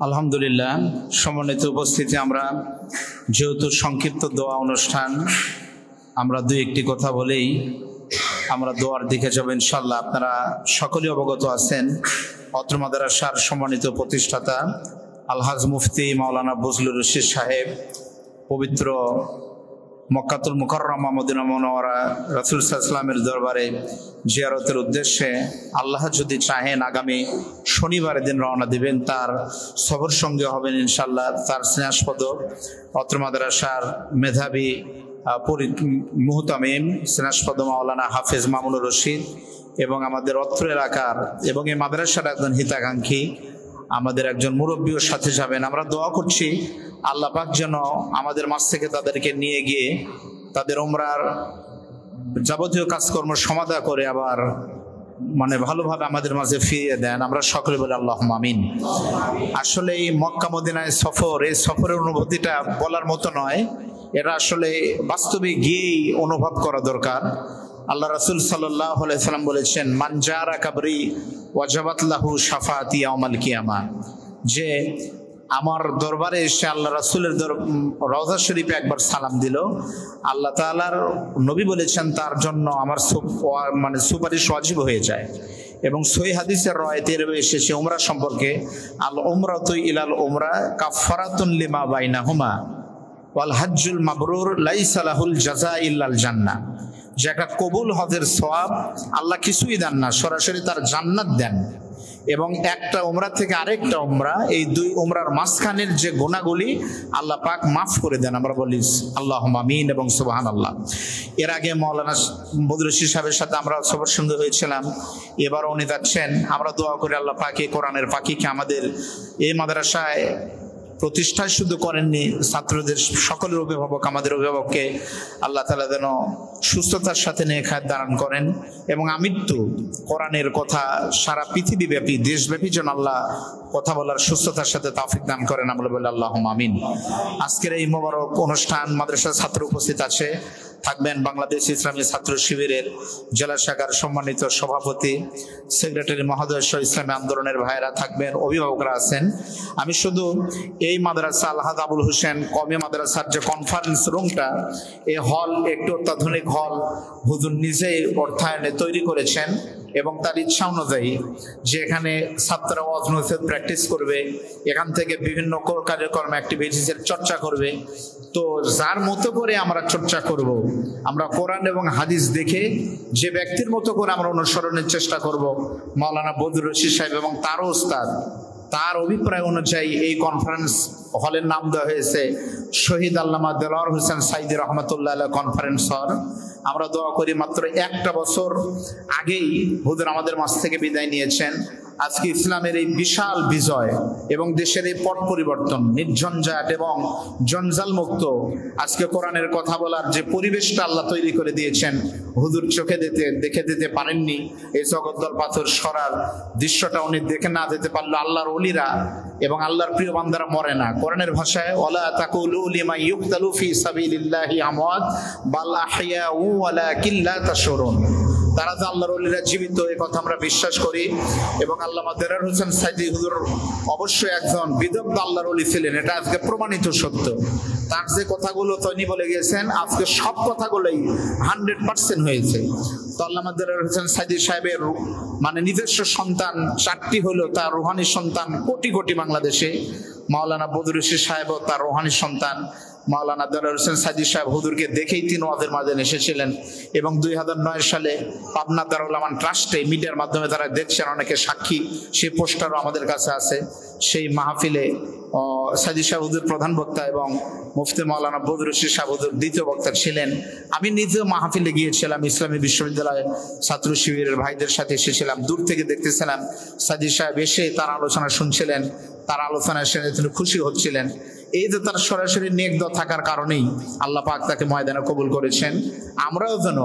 আলহামদুলিল্লাহ, সম্মানিত উপস্থিতি, আমরা যেহেতু সংক্ষিপ্ত দোয়া অনুষ্ঠান, আমরা দুই একটি কথা বলেই আমরা দোয়ার দিকে যাব ইনশাল্লাহ। আপনারা সকলেই অবগত আছেন, অত্র মাদ্রাসার সম্মানিত প্রতিষ্ঠাতা আলহাজ মুফতি মাওলানা বজলুর রশিদ সাহেব পবিত্র মক্কাতুল মুকাররমা মদিনা মুনাওয়ারা রাসূল সাল্লাল্লাহু আলাইহি ওয়াসাল্লামের দরবারে জিয়ারতের উদ্দেশ্যে আল্লাহ যদি চাহেন আগামী শনিবারের দিন রওনা দিবেন। তার সফর সঙ্গে হবেন ইনশাল্লাহ তার স্নেহাস্পদ অত্র মাদ্রাসার মেধাবী মুহতামিম স্নেহাস্পদ মাওলানা হাফেজ মামুনুর রশিদ এবং আমাদের অত্র এলাকার এবং এই মাদ্রাসার একজন হিতাকাঙ্ক্ষী আমাদের একজন মুরব্বীর সাথে যাবেন। আমরা দোয়া করছি আল্লাহ পাক যেন আমাদের মাঝ থেকে তাদেরকে নিয়ে গিয়ে তাদের উমরার যাবতীয় কাজকর্ম সমাধা করে আবার ভালোভাবে আমাদের মাঝে ফিরিয়ে দেন। আমরা সকলে বলি আল্লাহুম্মা আমিন। আসলে এই মক্কা মদিনায় সফর, এই সফরের অনুভূতিটা বলার মতো নয়, এটা আসলে বাস্তবে গিয়েই অনুভব করা দরকার। আল্লাহ রাসূল সাল্লাল্লাহু আলাইহি সাল্লাম বলেছেন, মান জারা কাবরি ওয়াজাবাত লাহু শাফাআতি ইয়াউমাল কিয়ামা, যে আমার দরবারে এসে আল্লাহ রাসূলের রওজা শরীফে একবার সালাম দিল, আল্লাহ তাআলার নবী বলেছেন তার জন্য আমার সুপারিশ ওয়াজিব হয়ে যায়। এবং সহিহ হাদিসের রওয়ায়াতে এসেছে উমরা সম্পর্কে, আল উমরাতু ইলাল উমরা কাফারাতুন লিমা বাইনাহুমা ওয়াল হজ্জুল মাবরুর লাইসা লাহুল জাযা ইল্লাল জান্নাহ, যে একটা কবুল হজের সওয়াব আল্লাহ কিছুই দেন না, সরাসরি তার জান্নাত দেন। এবং একটা উমরা থেকে আরেকটা উমরা, এই দুই উমরার মাঝখানের যে গুনাহগুলি আল্লাহ পাক মাফ করে দেন। আমরা বলি আল্লাহুম্মা আমিন এবং সুবহানাল্লাহ। এর আগে মাওলানা বজলুর রশিদ সাহেবের সাথে আমরা সফর সঙ্গে হয়েছিলাম, এবার উনি যাচ্ছেন। আমরা দোয়া করি আল্লাহ পাক এই কোরআনের পাখিকে আমাদের এই মাদ্রাসায় প্রতিষ্ঠায় শুধু করেননি, ছাত্রদের সকলের অভিভাবক আমাদের অভিভাবককে আল্লাহ তাআলা যেন সুস্থতার সাথে নিয়ে খায় দান করেন এবং আমৃত্যু কোরআনের কথা সারা পৃথিবীব্যাপী দেশব্যাপী যেন আল্লাহ কথা বলার সুস্থতার সাথে তৌফিক দান করেন। আমরা বলি আল্লাহুম্মা আমিন। আজকের এই মোবারক অনুষ্ঠান মাদ্রাসার ছাত্র উপস্থিত আছে, থাকবেন বাংলাদেশ ইসলামী ছাত্র শিবিরের জেলা শাখার সম্মানিত সভাপতি সেক্রেটারি মহোদয় সহ ইসলামী আন্দোলনের ভাইয়েরা থাকবেন, অভিভাবকরা আছেন। আমি শুধু এই মাদ্রাসা আলহাজ আবুল হোসেন কওমি মাদ্রাসার যে কনফারেন্স রুমটা, এই হল একটু অত্যাধুনিক হল হুজুর নিজেই অর্থায়নে তৈরি করেছেন এবং তার ইচ্ছা অনুযায়ী যে এখানে ছাত্ররা ওয়াজ নসিহত প্র্যাকটিস করবে, এখান থেকে বিভিন্ন কার্যক্রম অ্যাক্টিভিটিসের চর্চা করবে। তো যার মতো করে আমরা চর্চা করব, আমরা কোরআন এবং হাদিস দেখে যে ব্যক্তির মতো করে আমরা অনুসরণের চেষ্টা করব, মাওলানা বজলুর রশিদ সাহেব এবং তারও উস্তাদ তার অভিপ্রায় অনুযায়ী এই কনফারেন্স হলের নাম দেওয়া হয়েছে শহীদ আল্লামা দেলোয়ার হোসেন সাইদি রহমতুল্লাহ আলাইহি কনফারেন্স হল। আমরা দোয়া করি মাত্র একটা বছর আগেই হুজুর আমাদের মাঝ থেকে বিদায় নিয়েছেন। আজকে ইসলামের এই বিশাল বিজয় এবং দেশের এই পট পরিবর্তন, নির্ঝঞ্ঝাট এবং জঞ্জাল মুক্ত আজকে কোরআনের কথা বলার যে পরিবেশটা আল্লাহ তৈরি করে দিয়েছেন, হুজুর চোখে দেখে দিতে পারেননি। এই জগদ্দল পাথর সরার দৃশ্যটা উনি দেখে না যেতে পারলো। আল্লাহর ওলিরা এবং আল্লাহর প্রিয় বান্দারা মরে না। কোরআনের ভাষায় ওয়ালা তাকুলু লিমা ইউকতালু ফি সাবিলিল্লাহি আমওয়াত বাল আহইয়াউ ওয়ালাকিন লা তাশউরুন, তারা যে আল্লাহর ওলিরা জীবিত, এই কথা আমরা বিশ্বাস করি। এবং আল্লামা দেলোয়ার হোসেন সাইদি হুজুর অবশ্যই একজন বিদগ্ধ আল্লাহর ওলি ছিলেন, এটা আজকে প্রমাণিত সত্য। তার যে কথাগুলো তিনি বলে গিয়েছেন আজকে সব কথাগুলোই 100% হয়েছে। তো আল্লামা দেলোয়ার হোসেন সাইদি সাহেবের নিজস্ব সন্তান 4টি হলো, তার রুহানি সন্তান কোটি কোটি বাংলাদেশে। মাওলানা বজলুর রশিদ সাহেবও তার রুহানি সন্তান। মাওলানা দেলোয়ার হোসেন সাইদি সাহেব হুজুরকে দেখেই তিনি ওয়াজের মাঝে এসেছিলেন এবং 2009 সালে পাবনা দারুল আমান ট্রাস্টে মিডিয়ার মাধ্যমে তারা দেখছেন, অনেকে সাক্ষী, সেই পোস্টারও আমাদের কাছে আছে। সেই মাহফিলে সাইদি সাহেব হুজুর প্রধান বক্তা এবং মুফতি মাওলানা বজলুর রশিদ সাহেব হুজুর দ্বিতীয় বক্তা ছিলেন। আমি নিজেও মাহফিলে গিয়েছিলাম, ইসলামী বিশ্ববিদ্যালয়ে ছাত্র শিবিরের ভাইদের সাথে এসেছিলাম, দূর থেকে দেখতেছিলাম। সাইদি সাহেব এসে তার আলোচনা শুনছিলেন, তার আলোচনায় শুনে তিনি খুশি হচ্ছিলেন। এই যে তার সরাসরি নেকদ থাকার কারণেই আল্লাহ পাক তাকে ময়দানে কবুল করেছেন। আমরাও যেন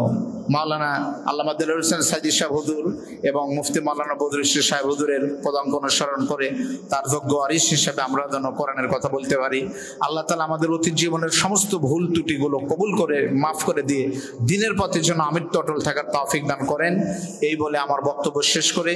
মাওলানা আল্লামা দেলোয়ার হোসেন সাইদি সাহেব হুজুর এবং মুফতি মাওলানা বজলুর রশিদ সাহেব হুজুরের পদাঙ্ক অনুসরণ করে তার যোগ্য ওয়ারিস হিসেবে আমরা যেন কোরআনের কথা বলতে পারি। আল্লাহ তাআলা আমাদের অতীত জীবনের সমস্ত ভুল ত্রুটিগুলো কবুল করে মাফ করে দিয়ে দিনের পথে যেন আমৃত্যু অটল থাকার তৌফিক দান করেন। এই বলে আমার বক্তব্য শেষ করে